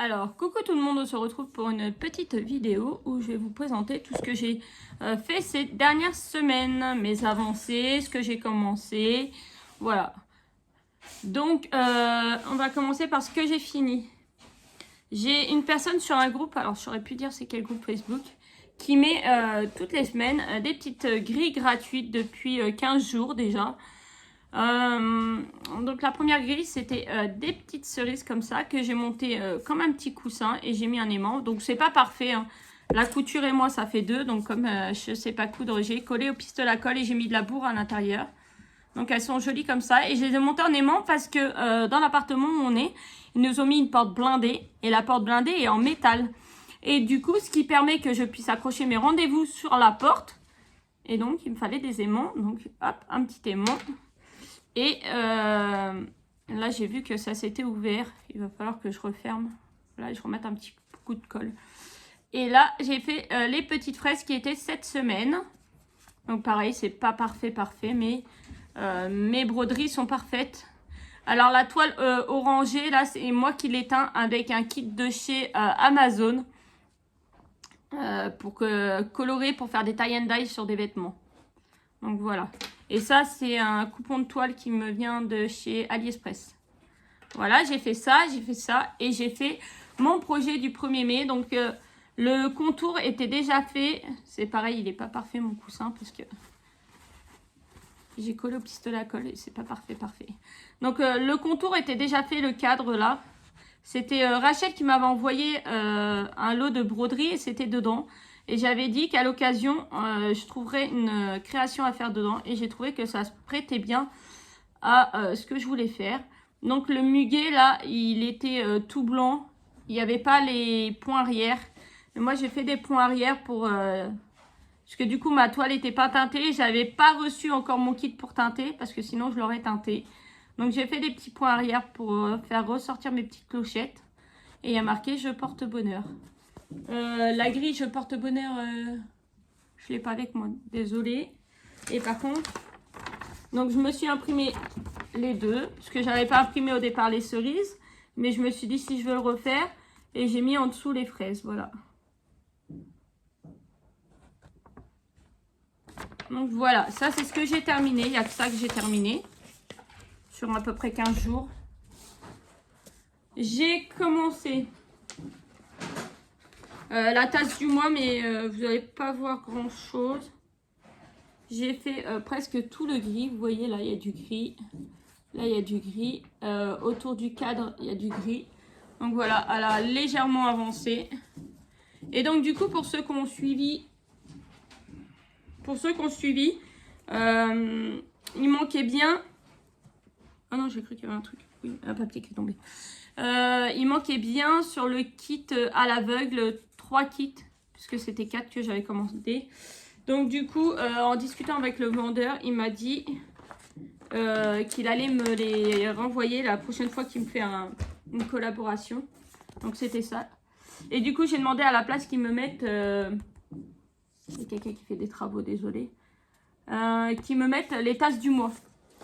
Alors, coucou tout le monde, on se retrouve pour une petite vidéo où je vais vous présenter tout ce que j'ai fait ces dernières semaines, mes avancées, ce que j'ai commencé, voilà. Donc, on va commencer par ce que j'ai fini. J'ai une personne sur un groupe, alors je saurais plus dire c'est quel groupe Facebook, qui met toutes les semaines des petites grilles gratuites depuis 15 jours déjà. Donc la première grille c'était des petites cerises comme ça que j'ai monté comme un petit coussin et j'ai mis un aimant. Donc c'est pas parfait hein. La couture et moi ça fait deux, donc comme je sais pas coudre, j'ai collé au pistolet à colle et j'ai mis de la bourre à l'intérieur. Donc elles sont jolies comme ça et je les ai montées en aimant parce que dans l'appartement où on est, ils nous ont mis une porte blindée et la porte blindée est en métal. Et du coup ce qui permet que je puisse accrocher mes rendez-vous sur la porte. Et donc il me fallait des aimants, donc hop, un petit aimant. Et là, j'ai vu que ça s'était ouvert. Il va falloir que je referme. Là, je remette un petit coup de colle. Et là, j'ai fait les petites fraises qui étaient cette semaine. Donc pareil, c'est pas parfait, mais mes broderies sont parfaites. Alors la toile orangée, là, c'est moi qui l'ai teint avec un kit de chez Amazon. Pour colorer, pour faire des tie and dye sur des vêtements. Donc voilà. Et ça, c'est un coupon de toile qui me vient de chez AliExpress. Voilà, j'ai fait ça et j'ai fait mon projet du 1er mai. Donc, le contour était déjà fait. C'est pareil, il n'est pas parfait mon coussin parce que j'ai collé au pistolet à colle et c'est pas parfait. Donc, le contour était déjà fait, le cadre là. C'était Rachel qui m'avait envoyé un lot de broderie et c'était dedans. Et j'avais dit qu'à l'occasion, je trouverais une création à faire dedans. Et j'ai trouvé que ça se prêtait bien à ce que je voulais faire. Donc le muguet, là, il était tout blanc. Il n'y avait pas les points arrière. Mais moi, j'ai fait des points arrière pour... parce que du coup, ma toile n'était pas teintée. J'avais pas reçu encore mon kit pour teinter. Parce que sinon, je l'aurais teinté. Donc j'ai fait des petits points arrière pour faire ressortir mes petites clochettes. Et il y a marqué « Je porte bonheur ». La grille je porte bonheur, je l'ai pas avec moi, désolée. Et par contre, donc je me suis imprimé les deux, parce que j'avais pas imprimé au départ les cerises, mais je me suis dit si je veux le refaire, et j'ai mis en dessous les fraises, voilà. Donc voilà, ça c'est ce que j'ai terminé, il y a que ça que j'ai terminé, sur à peu près 15 jours. J'ai commencé... la tasse du mois, mais vous n'allez pas voir grand chose. J'ai fait presque tout le gris. Vous voyez là, il y a du gris. Là, il y a du gris. Autour du cadre, il y a du gris. Donc voilà, elle a légèrement avancé. Et donc du coup, pour ceux qui ont suivi, il manquait bien... Ah non, j'ai cru qu'il y avait un truc. Oui, un papier qui est tombé. Il manquait bien sur le kit à l'aveugle 3 kits, puisque c'était 4 que j'avais commandé. Donc du coup, en discutant avec le vendeur, il m'a dit qu'il allait me les renvoyer la prochaine fois qu'il me fait une collaboration. Donc c'était ça. Et du coup, j'ai demandé à la place qu'ils me mettent... c'est quelqu'un qui fait des travaux, désolé. Qu'ils me mettent les tasses du mois.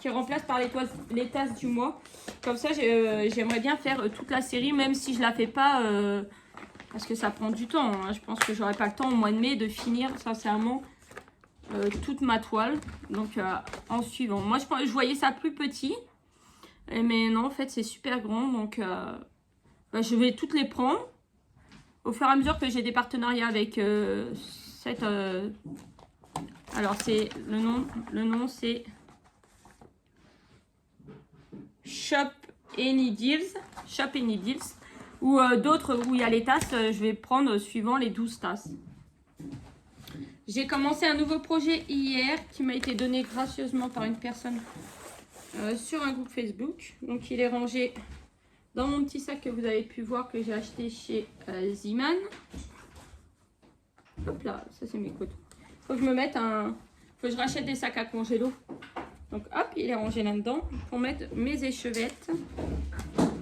Qui remplace par les tasses du mois. Comme ça, j'aimerais bien faire toute la série, même si je la fais pas, parce que ça prend du temps. Hein. Je pense que j'aurai pas le temps au mois de mai de finir, sincèrement, toute ma toile. Donc, en suivant. Moi, je voyais ça plus petit. Mais non, en fait, c'est super grand. Donc, bah, je vais toutes les prendre. Au fur et à mesure que j'ai des partenariats avec cette... alors, c'est le nom c'est... Shop Any Deals, ou d'autres où il y a les tasses, je vais prendre suivant les 12 tasses. J'ai commencé un nouveau projet hier qui m'a été donné gracieusement par une personne sur un groupe Facebook. Donc il est rangé dans mon petit sac que vous avez pu voir que j'ai acheté chez Ziman. Hop là, ça c'est mes cotons. Faut que je me mette faut que je rachète des sacs à congélo. Donc hop, il est rangé là-dedans pour mettre mes échevettes.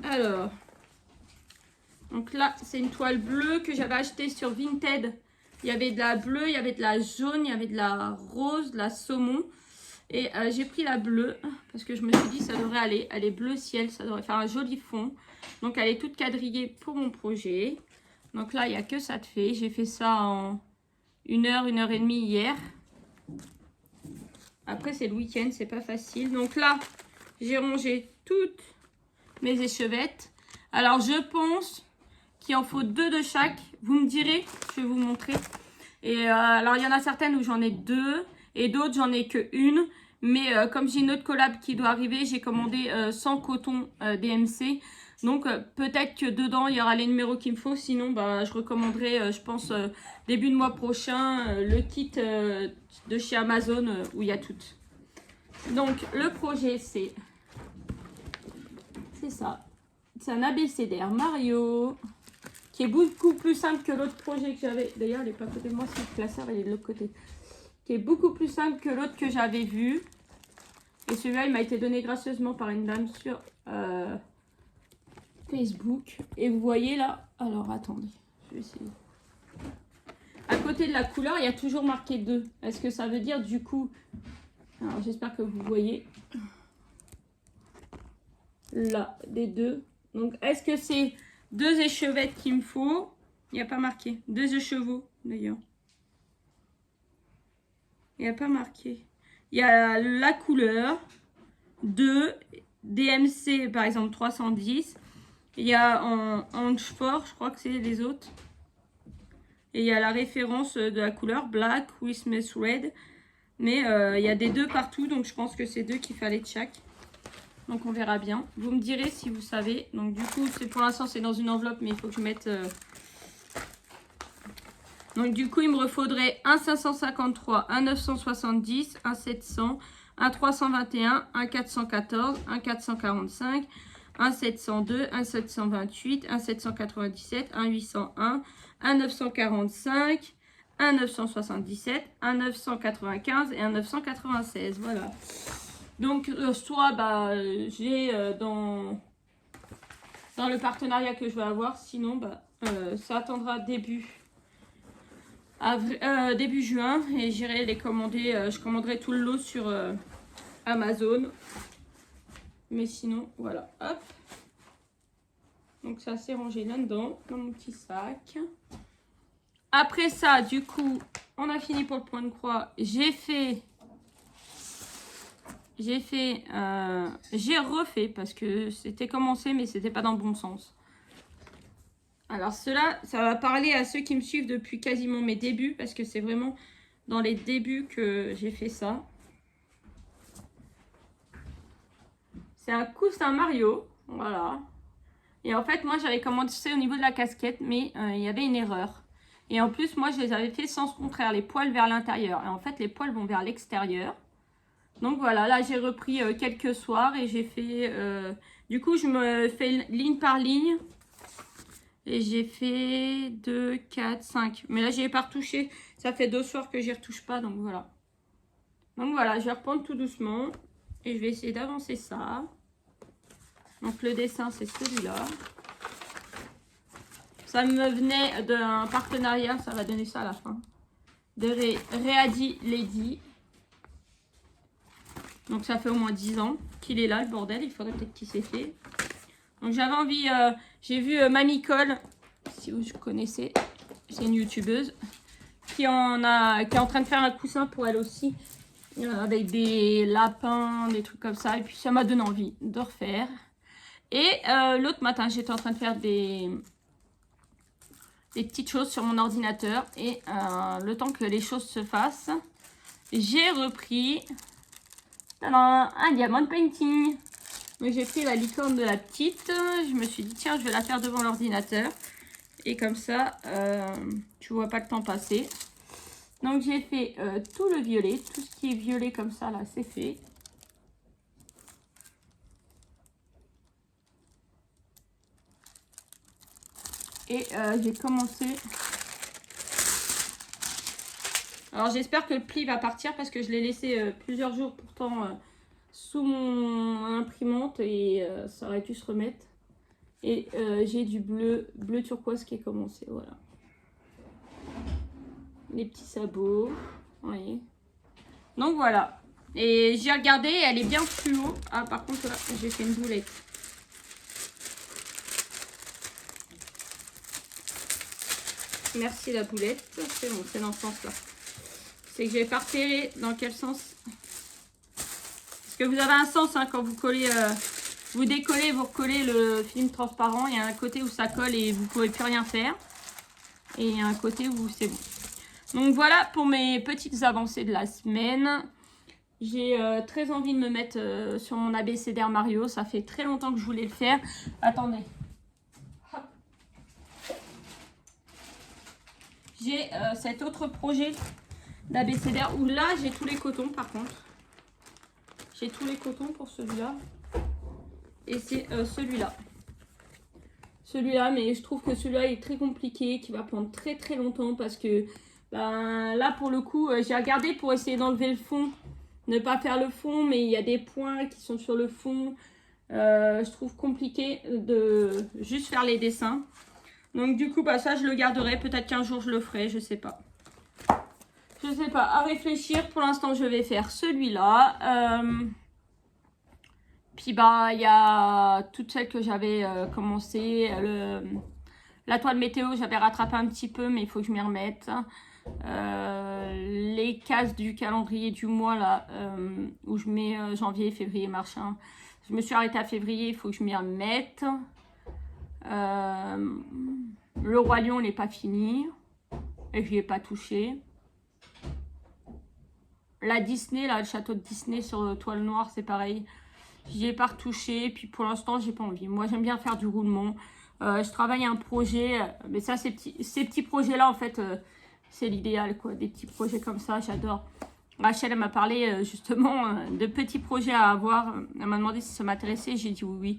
Alors, donc là, c'est une toile bleue que j'avais achetée sur Vinted. Il y avait de la bleue, il y avait de la jaune, il y avait de la rose, de la saumon. Et j'ai pris la bleue parce que je me suis dit ça devrait aller. Elle est bleu ciel, ça devrait faire un joli fond. Donc elle est toute quadrillée pour mon projet. Donc là, il n'y a que ça de fait. J'ai fait ça en 1 heure et demie hier. Après, c'est le week-end, c'est pas facile. Donc là, j'ai rangé toutes mes échevettes. Alors, je pense qu'il en faut 2 de chaque. Vous me direz, je vais vous montrer. Et alors, il y en a certaines où j'en ai 2 et d'autres, j'en ai que 1. Mais comme j'ai une autre collab qui doit arriver, j'ai commandé 100 coton DMC. Donc, peut-être que dedans, il y aura les numéros qu'il me faut. Sinon, bah, je recommanderai, je pense, début de mois prochain, le kit de chez Amazon où il y a tout. Donc, le projet, c'est ça. C'est un abécédaire Mario qui est beaucoup plus simple que l'autre projet que j'avais. D'ailleurs, elle n'est pas à côté de moi, c'est le classeur, elle est de l'autre côté. Qui est beaucoup plus simple que l'autre que j'avais vu. Et celui-là, il m'a été donné gracieusement par une dame sur Facebook. Et vous voyez là, alors attendez, je vais essayer. À côté de la couleur, il y a toujours marqué 2. Est-ce que ça veut dire du coup... Alors j'espère que vous voyez. Là, des 2. Donc est-ce que c'est 2 échevettes qu'il me faut? Il n'y a pas marqué. 2 écheveaux d'ailleurs. Il n'y a pas marqué. Il y a la couleur. 2. DMC par exemple 310. Il y a en fort, je crois que c'est les autres. Et il y a la référence de la couleur Black Christmas Red. Mais il y a des 2 partout, donc je pense que c'est 2 qu'il fallait de chaque. Donc on verra bien. Vous me direz si vous savez. Donc du coup, pour l'instant c'est dans une enveloppe, mais il faut que je mette... Donc du coup, il me faudrait un 553, un 970, un 700, un 321, un 414, un 445, un 702, un 728, un 797, un 801, un 945, un 977, un 995 et un 996. Voilà. Donc, soit bah, j'ai dans le partenariat que je vais avoir, sinon bah, ça attendra début juin et j'irai les commander. Je commanderai tout le lot sur Amazon. Mais sinon, voilà. Hop. Donc, ça c'est rangé là-dedans, dans mon petit sac. Après ça, du coup, on a fini pour le point de croix. J'ai refait parce que c'était commencé mais c'était pas dans le bon sens. Alors cela, ça va parler à ceux qui me suivent depuis quasiment mes débuts parce que c'est vraiment dans les débuts que j'ai fait ça. C'est un coussin Mario, voilà. Et en fait, moi j'avais commencé au niveau de la casquette mais il y avait une erreur. Et en plus, moi je les avais fait sens contraire, les poils vers l'intérieur. Et en fait, les poils vont vers l'extérieur. Donc voilà, là j'ai repris quelques soirs et j'ai fait... du coup, je me fais ligne par ligne. Et j'ai fait 2, 4, 5. Mais là, j'y ai pas retouché. Ça fait 2 soirs que j'y retouche pas, donc voilà. Donc voilà, je vais reprendre tout doucement. Et je vais essayer d'avancer ça. Donc le dessin, c'est celui-là. Ça me venait d'un partenariat, ça va donner ça à la fin. De Ready Lady. Donc ça fait au moins 10 ans qu'il est là, le bordel. Il faudrait peut-être qu'il s'est fait. Donc j'avais envie, j'ai vu Mamie Cole, si vous connaissez, c'est une youtubeuse, qui est en train de faire un coussin pour elle aussi, avec des lapins, des trucs comme ça. Et puis ça m'a donné envie de refaire. Et l'autre matin, j'étais en train de faire des petites choses sur mon ordinateur. Et le temps que les choses se fassent, j'ai repris un diamond painting. Donc j'ai pris la licorne de la petite. Je me suis dit tiens, je vais la faire devant l'ordinateur. Et comme ça, tu vois pas le temps passer. Donc j'ai fait tout le violet. Tout ce qui est violet comme ça là, c'est fait. Et j'ai commencé. Alors j'espère que le pli va partir parce que je l'ai laissé plusieurs jours pourtant sous mon imprimante et ça aurait dû se remettre. Et j'ai du bleu turquoise qui est commencé, voilà. Les petits sabots, vous voyez. Donc voilà. Et j'ai regardé, elle est bien fluo. Ah, par contre, là, j'ai fait une boulette. Merci la boulette. C'est bon, c'est dans ce sens-là. C'est que j'ai pas repéré dans quel sens. Parce que vous avez un sens hein, quand vous collez, vous décollez, vous recollez le film transparent. Il y a un côté où ça colle et vous ne pouvez plus rien faire. Et il y a un côté où c'est bon. Donc voilà pour mes petites avancées de la semaine. J'ai très envie de me mettre sur mon abécédaire Mario. Ça fait très longtemps que je voulais le faire. Attendez. J'ai cet autre projet d'abécédaire où là j'ai tous les cotons par contre. J'ai tous les cotons pour celui-là. Et c'est celui-là. Celui-là, mais je trouve que celui-là est très compliqué, qui va prendre très très longtemps parce que ben, là pour le coup, j'ai regardé pour essayer d'enlever le fond, ne pas faire le fond, mais il y a des points qui sont sur le fond. Je trouve compliqué de juste faire les dessins. Donc du coup, bah, ça je le garderai, peut-être qu'un jour je le ferai, je sais pas. Je sais pas, à réfléchir. Pour l'instant, je vais faire celui-là. Puis bah il y a toutes celles que j'avais commencé. La toile météo, j'avais rattrapé un petit peu, mais il faut que je m'y remette. Les cases du calendrier du mois là, où je mets janvier, février, machin. Je me suis arrêtée à février, il faut que je m'y remette. Le Roi Lion n'est pas fini. Et je n'y ai pas touché. La Disney, là, le château de Disney sur toile noire, c'est pareil. J'y ai pas retouché. Puis pour l'instant, j'ai pas envie. Moi, j'aime bien faire du roulement. Je travaille un projet. Mais ça, ces petits projets-là, en fait, c'est l'idéal, quoi. Des petits projets comme ça, j'adore. Rachel, elle m'a parlé justement de petits projets à avoir. Elle m'a demandé si ça m'intéressait. J'ai dit oui.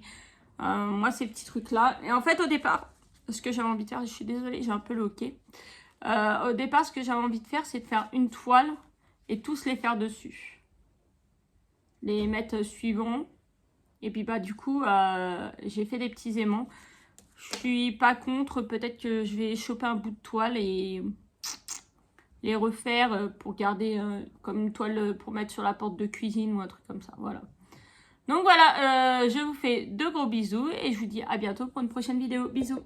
Moi, ces petits trucs-là. Et en fait, au départ, ce que j'avais envie de faire, je suis désolée, j'ai un peu le hoquet. Au départ, ce que j'avais envie de faire, c'est de faire une toile et tous les faire dessus. Les mettre suivants. Et puis, bah, du coup, j'ai fait des petits aimants. Je suis pas contre. Peut-être que je vais choper un bout de toile et les refaire pour garder comme une toile pour mettre sur la porte de cuisine ou un truc comme ça. Voilà. Donc voilà, je vous fais de gros bisous et je vous dis à bientôt pour une prochaine vidéo. Bisous.